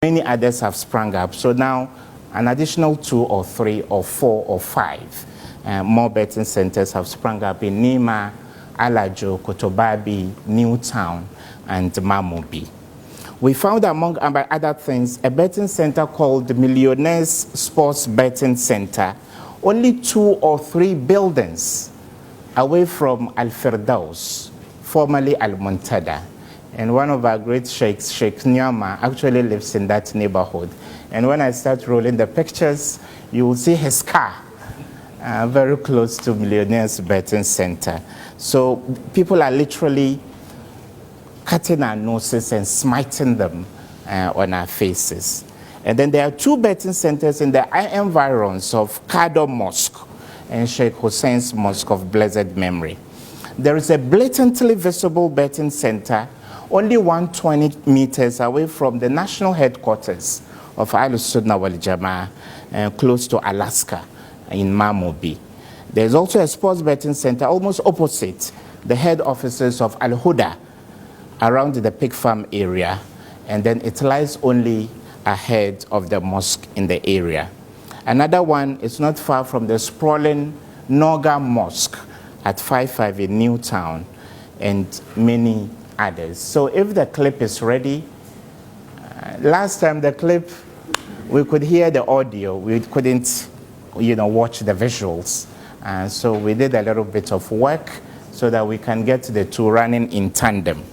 Many others have sprung up. So now an additional 2 or 3 or 4 or 5 more betting centers have sprung up in Nima, Alajo, Kotobabi, Newtown, and Mamobi. We found, among other things, a betting center called Millionaires Sports Betting Center, only 2 or 3 buildings away from Al-Firdaus, formerly Al-Muntada. And one of our great sheikhs, Sheikh Nyama, actually lives in that neighborhood. And when I start rolling the pictures, you will see his car very close to Millionaires Betting Center. So people are literally cutting our noses and smiting them on our faces. And then there are 2 betting centers in the environs of Kado Mosque and Sheikh Hussein's Mosque of Blessed Memory. There is a blatantly visible betting center only 120 meters away from the national headquarters of Al-Sunnah wal Jama'ah, close to Alaska in Mamobi. There's also a sports betting center almost opposite the head offices of Al-Huda around the pig farm area, and then it lies only ahead of the mosque in the area. Another one is not far from the sprawling Noga Mosque at 55 in Newtown, and many others. So if the clip is ready, last time the clip, we could hear the audio, we couldn't, watch the visuals. So we did a little bit of work so that we can get the 2 running in tandem.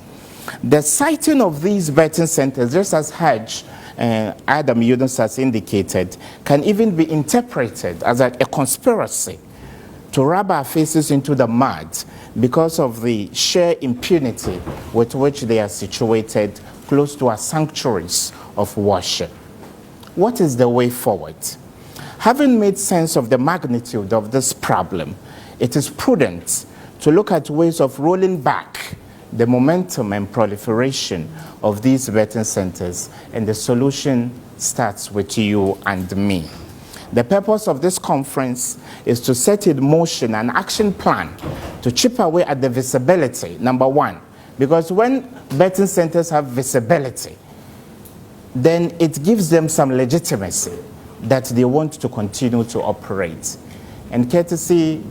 The siting of these betting centers, just as Hajj Adam Yunus has indicated, can even be interpreted as a conspiracy to rub our faces into the mud because of the sheer impunity with which they are situated close to our sanctuaries of worship. What is the way forward? Having made sense of the magnitude of this problem, it is prudent to look at ways of rolling back the momentum and proliferation of these betting centers, and the solution starts with you and me. The purpose of this conference is to set in motion an action plan to chip away at the visibility, number 1, because when betting centers have visibility, then it gives them some legitimacy that they want to continue to operate. And courtesy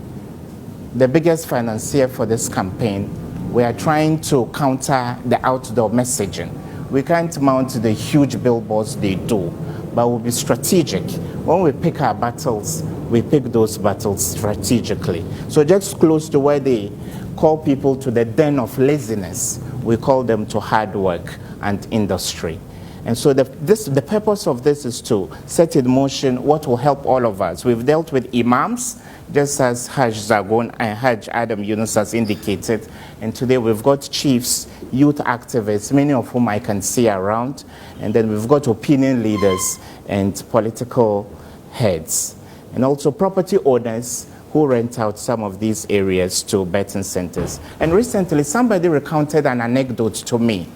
the biggest financier for this campaign, we are trying to counter the outdoor messaging. We can't mount the huge billboards they do, but we'll be strategic. When we pick our battles, we pick those battles strategically. So just close to where they call people to the den of laziness, we call them to hard work and industry. And so the purpose of this is to set in motion what will help all of us. We've dealt with imams, just as Hajj Zagon and Hajj Adam Yunus has indicated. And today we've got chiefs, youth activists, many of whom I can see around. And then we've got opinion leaders and political heads. And also property owners who rent out some of these areas to betting centers. And recently somebody recounted an anecdote to me.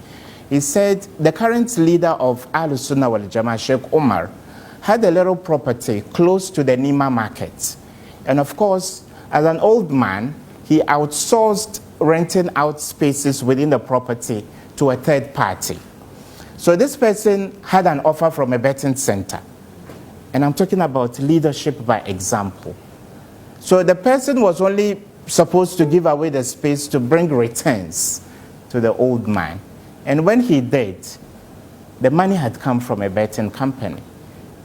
He said the current leader of Al-Sunnah wal Jama'ah, Sheikh Umar, had a little property close to the Nima market. And of course, as an old man, he outsourced renting out spaces within the property to a third party. So this person had an offer from a betting center. And I'm talking about leadership by example. So the person was only supposed to give away the space to bring returns to the old man. And when he did, the money had come from a betting company.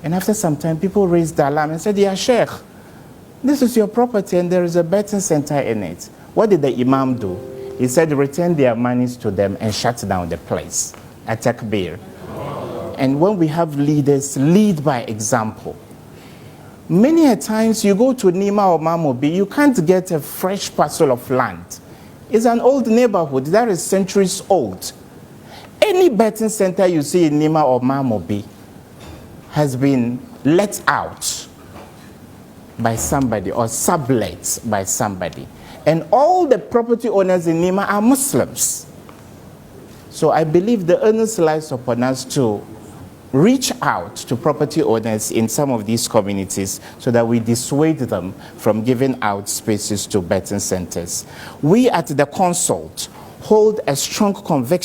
And after some time, people raised the alarm and said, "Yeah, Sheikh, this is your property and there is a betting center in it." What did the imam do? He said, return their monies to them and shut down the place. A takbir. And when we have leaders, lead by example. Many a times you go to Nima or Mamobi, you can't get a fresh parcel of land. It's an old neighborhood that is centuries old. Any betting center you see in Nima or Mamobi has been let out by somebody or sublet by somebody. And all the property owners in Nima are Muslims. So I believe the onus lies upon us to reach out to property owners in some of these communities so that we dissuade them from giving out spaces to betting centers. We at the consult hold a strong conviction